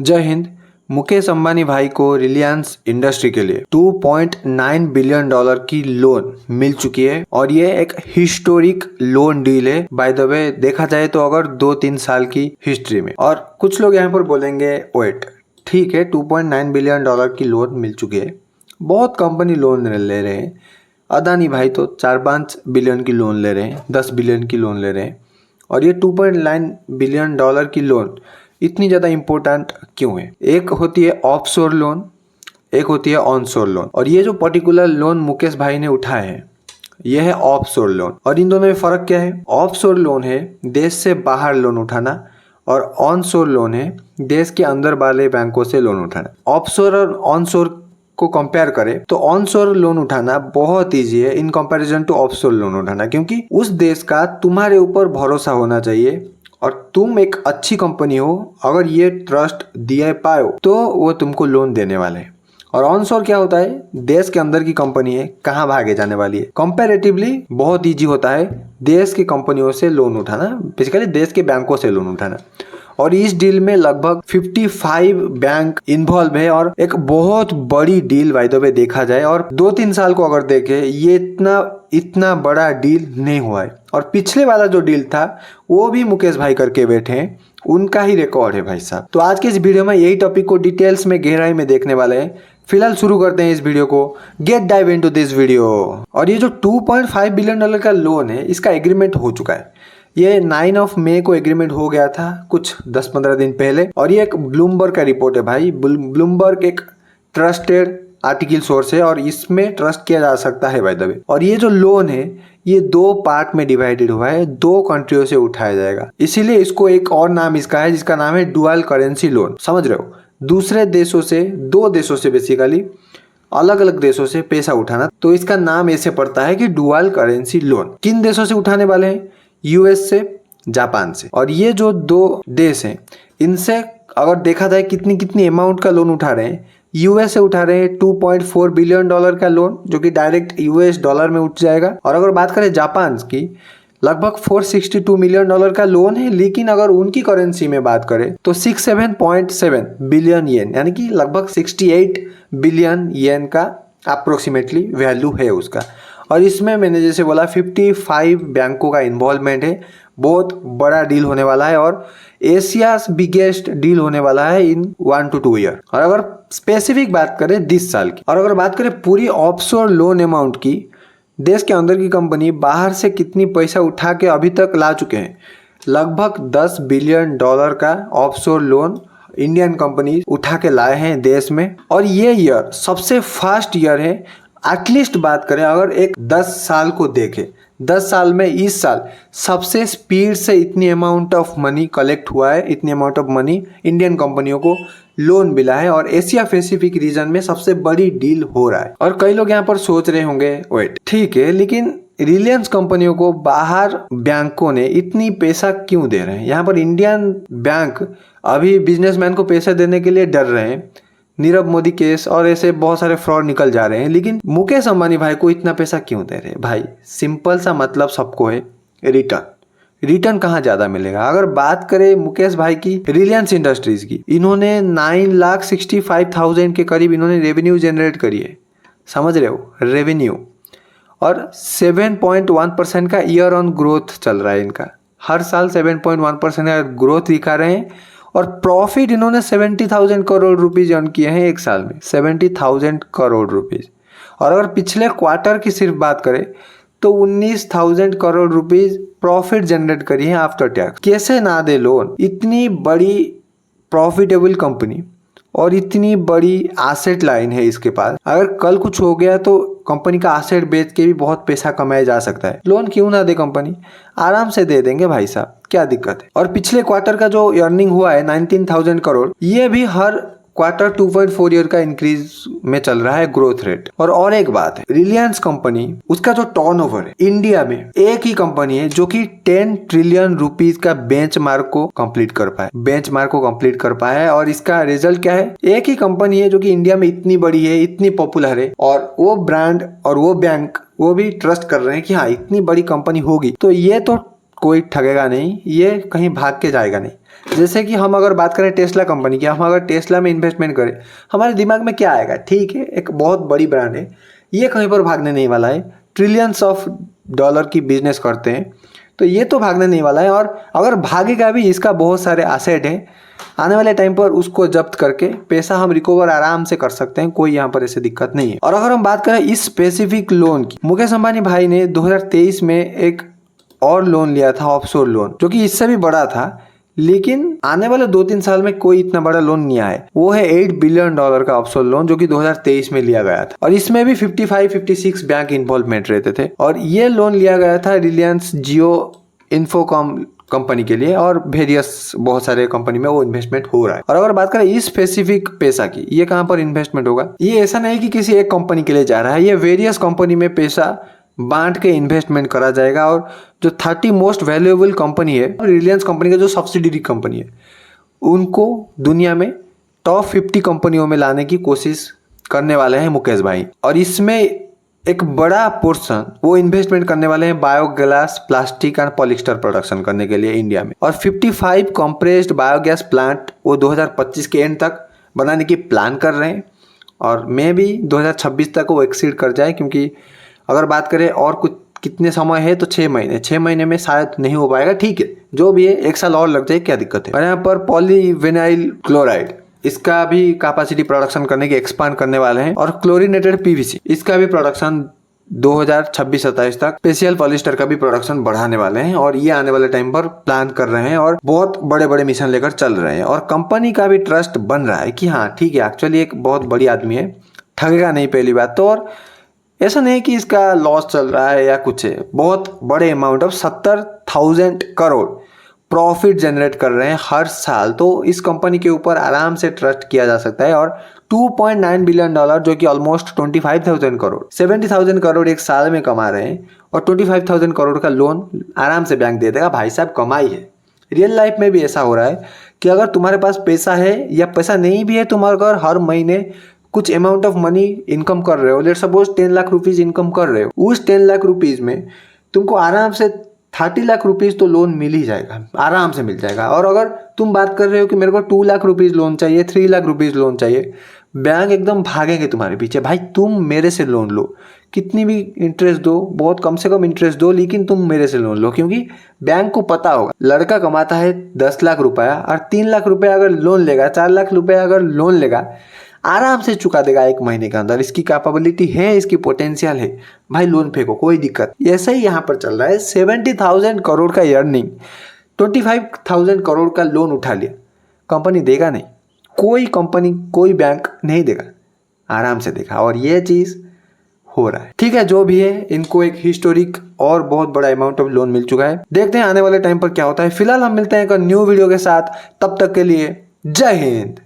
जय हिंद। मुकेश अंबानी भाई को रिलायंस इंडस्ट्री के लिए 2.9 बिलियन डॉलर की लोन मिल चुकी है और ये एक हिस्टोरिक लोन डील है। बाय द वे देखा जाए तो अगर 2-3 साल की हिस्ट्री में। और कुछ लोग यहाँ पर बोलेंगे वेट, ठीक है 2.9 बिलियन डॉलर की लोन मिल चुकी है, बहुत कंपनी लोन ले रहे हैं। अदानी भाई तो 4-5 बिलियन की लोन ले रहे हैं, 10 बिलियन की लोन ले रहे हैं, और ये 2.9 बिलियन डॉलर की लोन इतनी ज़्यादा इम्पोर्टेंट क्यों है? एक होती है ऑफशोर लोन, एक होती है ऑनशोर लोन, और ये जो पर्टिकुलर लोन मुकेश भाई ने उठाए हैं यह है ऑफशोर लोन। और इन दोनों में फ़र्क क्या है? ऑफशोर लोन है देश से बाहर लोन उठाना और ऑनशोर लोन है देश के अंदर वाले बैंकों से लोन उठाना। ऑफशोर और ऑनशोर को कंपेयर करें तो ऑनशोर लोन उठाना बहुत इजी है in comparison to offshore loan उठाना, क्योंकि उस देश का तुम्हारे ऊपर भरोसा होना चाहिए और तुम एक अच्छी कंपनी हो, अगर ये ट्रस्ट दिए पाओ तो वो तुमको लोन देने वाले हैं। और ऑनशोर क्या होता है? देश के अंदर की कंपनी है, कहाँ भागे जाने वाली है। कंपैरेटिवली बहुत इजी होता है देश की कंपनियों से लोन उठाना, बेसिकली देश के बैंकों से लोन उठाना। और इस डील में लगभग 55 बैंक इन्वॉल्व है और एक बहुत बड़ी डील बाय द वे देखा जाए। और 2-3 साल को अगर देखे ये इतना बड़ा डील नहीं हुआ है। और पिछले वाला जो डील था वो भी मुकेश भाई करके बैठे हैं, उनका ही रिकॉर्ड है भाई साहब। तो आज के इस वीडियो में यही टॉपिक को डिटेल्स में गहराई में देखने वाले हैं। फिलहाल शुरू करते हैं इस वीडियो को। Get dive into this video. और ये जो 2.5 बिलियन डॉलर का लोन है इसका एग्रीमेंट हो चुका है। ये 9 मई को एग्रीमेंट हो गया था, कुछ 10-15 दिन पहले। और ये एक ब्लूमबर्ग का रिपोर्ट है भाई। ब्लूमबर्ग एक ट्रस्टेड आर्टिकल सोर्स है और इसमें ट्रस्ट किया जा सकता है बाय द वे। और ये जो लोन है ये 2 पार्ट में डिवाइडेड हुआ है, 2 कंट्रियों से उठाया जाएगा, इसीलिए इसको एक और नाम इसका है जिसका नाम है डुअल करेंसी लोन। समझ रहे हो? दूसरे देशों से, 2 देशों से बेसिकली अलग अलग देशों से पैसा उठाना, तो इसका नाम ऐसे पड़ता है कि डुअल करेंसी लोन। किन देशों से उठाने वाले हैं? यूएस से, जापान से। और ये जो 2 देश हैं इनसे अगर देखा जाए कितनी अमाउंट का लोन उठा रहे हैं, यूएस से उठा रहे हैं 2.4 बिलियन डॉलर का लोन जो कि डायरेक्ट यूएस डॉलर में उठ जाएगा। और अगर बात करें जापान की, लगभग 462 मिलियन डॉलर का लोन है, लेकिन अगर उनकी करेंसी में बात करें तो 67.7 बिलियन येन, यानी कि लगभग 68 बिलियन येन का अप्रोक्सीमेटली वैल्यू है उसका। और इसमें मैंने जैसे बोला 55 बैंकों का इन्वॉल्वमेंट है, बहुत बड़ा डील होने वाला है और एशियाज बिगेस्ट डील होने वाला है इन 1 to 2 ईयर। और अगर स्पेसिफिक बात करें 20 साल की, और अगर बात करें पूरी ऑफशोर लोन अमाउंट की, देश के अंदर की कंपनी बाहर से कितनी पैसा उठा के अभी तक ला चुके हैं, लगभग 10 बिलियन डॉलर का ऑफशोर लोन इंडियन कंपनी उठा के लाए हैं देश में। और ये ईयर सबसे फास्ट ईयर है। एटलीस्ट बात करें अगर एक 10 साल को देखें, 10 साल में इस साल सबसे स्पीड से इतनी अमाउंट ऑफ मनी कलेक्ट हुआ है, इतनी अमाउंट ऑफ मनी इंडियन कंपनियों को लोन मिला है और एशिया पैसिफिक रीजन में सबसे बड़ी डील हो रहा है। और कई लोग यहाँ पर सोच रहे होंगे वेट, ठीक है लेकिन रिलायंस कंपनियों को बाहर बैंकों ने इतनी पैसा क्यों दे रहे हैं? यहाँ पर इंडियन बैंक अभी बिजनेसमैन को पैसा देने के लिए डर रहे हैं, नीरव मोदी केस और ऐसे बहुत सारे फ्रॉड निकल जा रहे हैं, लेकिन मुकेश अंबानी भाई को इतना पैसा क्यों दे रहे हैं? भाई सिंपल सा मतलब सबको है, रिटर्न कहाँ ज्यादा मिलेगा। अगर बात करें मुकेश भाई की रिलायंस इंडस्ट्रीज की, इन्होंने 9,65,000 के करीब इन्होंने रेवेन्यू जनरेट करी है। समझ रहे हो? रेवेन्यू। और 7.1% का ईयर ऑन ग्रोथ चल रहा है इनका, हर साल 7.1% का ग्रोथ दिखा रहे हैं। और प्रॉफिट इन्होंने 70,000 करोड़ रुपीज अर्न किए हैं एक साल में, 70,000 करोड़ रुपीज। और अगर पिछले क्वार्टर की सिर्फ बात करें तो 19,000 करोड़ रुपीज प्रॉफिट जनरेट करी है आफ्टर टैक्स। कैसे ना दे लोन? इतनी बड़ी प्रॉफिटेबल कंपनी और इतनी बड़ी एसेट लाइन है इसके पास, अगर कल कुछ हो गया तो कंपनी का एसेट बेच के भी बहुत पैसा कमाया जा सकता है। लोन क्यों ना दे कंपनी? आराम से दे देंगे भाई साहब, क्या दिक्कत है। और पिछले क्वार्टर का जो अर्निंग हुआ है 19,000 करोड़, ये भी हर क्वार्टर 2.4 ईयर का इंक्रीज में चल रहा है ग्रोथ रेट। और एक बात है, रिलायंस कंपनी उसका जो टर्नओवर है इंडिया में एक ही कंपनी है जो कि 10 ट्रिलियन रुपीज का बेंचमार्क को कंप्लीट कर पाया है। और इसका रिजल्ट क्या है? एक ही कंपनी है जो कि इंडिया में इतनी बड़ी है, इतनी पॉपुलर है, और वो ब्रांड और वो बैंक वो भी ट्रस्ट कर रहे हैं कि हाँ इतनी बड़ी कंपनी होगी तो ये तो कोई ठगेगा नहीं, ये कहीं भाग के जाएगा नहीं। जैसे कि हम अगर बात करें टेस्ला कंपनी की, हम अगर टेस्ला में इन्वेस्टमेंट करें, हमारे दिमाग में क्या आएगा? ठीक है, एक बहुत बड़ी ब्रांड है, ये कहीं पर भागने नहीं वाला है, ट्रिलियंस ऑफ डॉलर की बिजनेस करते हैं, तो ये तो भागने नहीं वाला है। और अगर भागेगा भी, इसका बहुत सारे एसेट हैं, आने वाले टाइम पर उसको जब्त करके पैसा हम रिकवर आराम से कर सकते हैं, कोई यहाँ पर ऐसे दिक्कत नहीं है। और अगर हम बात करें इस स्पेसिफिक लोन की, मुकेश अंबानी भाई ने 2023 में एक और लोन लिया था, ऑफशोर लोन, जो कि इससे भी बड़ा था, लेकिन आने वाले 2-3 साल में कोई इतना बड़ा लोन नहीं आया। वो है $8 बिलियन का ऑफशोर लोन, जो कि 2023 में लिया गया था, और इसमें भी 55-56 बैंक इन्वॉल्वमेंट रहते थे। और ये लोन लिया गया था रिलायंस जियो इन्फोकॉम कंपनी के लिए, और वेरियस बहुत सारे कंपनी में वो इन्वेस्टमेंट हो रहा है। और अगर बात करें इस स्पेसिफिक पैसा की, ये कहाँ पर इन्वेस्टमेंट होगा, ये ऐसा नहीं कि किसी एक कंपनी के लिए जा रहा है, ये वेरियस कंपनी में पैसा बांट के इन्वेस्टमेंट करा जाएगा। और जो 30 मोस्ट वैल्यूएबल कंपनी है, रिलायंस कंपनी का जो सब्सिडरी कंपनी है, उनको दुनिया में टॉप 50 कंपनियों में लाने की कोशिश करने वाले हैं मुकेश भाई। और इसमें एक बड़ा पोर्शन वो इन्वेस्टमेंट करने वाले हैं biogas, plastic and polyester production करने के लिए इंडिया में। और 55 कंप्रेस्ड बायोगैस प्लांट वो 2025 के एंड तक बनाने की प्लान कर रहे हैं, और मे भी 2026 तक वो एक्सीड कर जाए, क्योंकि अगर बात करें और कुछ कितने समय है तो 6 महीने में शायद नहीं हो पाएगा। ठीक है, जो भी है, 1 साल और लग जाए, क्या दिक्कत है। और यहाँ पर पॉलीविनाइल क्लोराइड, इसका भी कैपेसिटी प्रोडक्शन करने की एक्सपांड करने वाले हैं। और क्लोरीनेटेड पीवीसी, इसका भी प्रोडक्शन 2026-27 तक, स्पेशल पॉलिस्टर का भी प्रोडक्शन बढ़ाने वाले हैं, और ये आने वाले टाइम पर प्लान कर रहे हैं, और बहुत बड़े बड़े मिशन लेकर चल रहे हैं। और कंपनी का भी ट्रस्ट बन रहा है कि हाँ ठीक है, एक्चुअली एक बहुत बड़ी आदमी है, ठगेगा नहीं, पहली बात तो। और ऐसा नहीं कि इसका लॉस चल रहा है या कुछ है, बहुत बड़े amount of 70,000 crore profit generate कर रहे हैं हर साल, तो इस कंपनी के ऊपर आराम से ट्रस्ट किया जा सकता है। और $2.9 बिलियन, जो कि ऑलमोस्ट 25,000 करोड़, 70,000 करोड़ एक साल में कमा रहे हैं, और 25,000 करोड़ का लोन आराम से बैंक दे देगा। भाई साहब, कमाई है। रियल लाइफ में भी ऐसा हो रहा है कि अगर तुम्हारे पास पैसा है या पैसा नहीं भी है, तुम अगर हर महीने कुछ अमाउंट ऑफ मनी इनकम कर रहे हो, let's suppose 10 lakh rupees income कर रहे हो, उस 10 लाख रुपीज में तुमको आराम से 30 लाख रुपीज तो लोन मिल ही जाएगा, आराम से मिल जाएगा। और अगर तुम बात कर रहे हो कि मेरे को 2 लाख रुपीज लोन चाहिए, 3 लाख रुपीज लोन चाहिए, बैंक एकदम भागेंगे तुम्हारे पीछे, भाई तुम मेरे से लोन लो, कितनी भी इंटरेस्ट दो, बहुत कम से कम इंटरेस्ट दो, लेकिन तुम मेरे से लोन लो। क्योंकि बैंक को पता होगा लड़का कमाता है 10 लाख रुपया, और 3 लाख रुपया अगर लोन लेगा, 4 लाख रुपया अगर लोन लेगा, आराम से चुका देगा 1 महीने के अंदर। इसकी कैपेबिलिटी है, इसकी पोटेंशियल है, भाई लोन फेंको, कोई दिक्कत। ऐसा ही यहाँ पर चल रहा है। 70,000 करोड़ का अर्निंग, 25,000 करोड़ का लोन उठा लिया, कंपनी देगा नहीं, कोई कंपनी, कोई बैंक नहीं देगा, आराम से देगा। और ये चीज़ हो रहा है। ठीक है, जो भी है, इनको एक हिस्टोरिक और बहुत बड़ा अमाउंट ऑफ लोन मिल चुका है। देखते हैं आने वाले टाइम पर क्या होता है। फिलहाल हम मिलते हैं एक न्यू वीडियो के साथ, तब तक के लिए जय हिंद।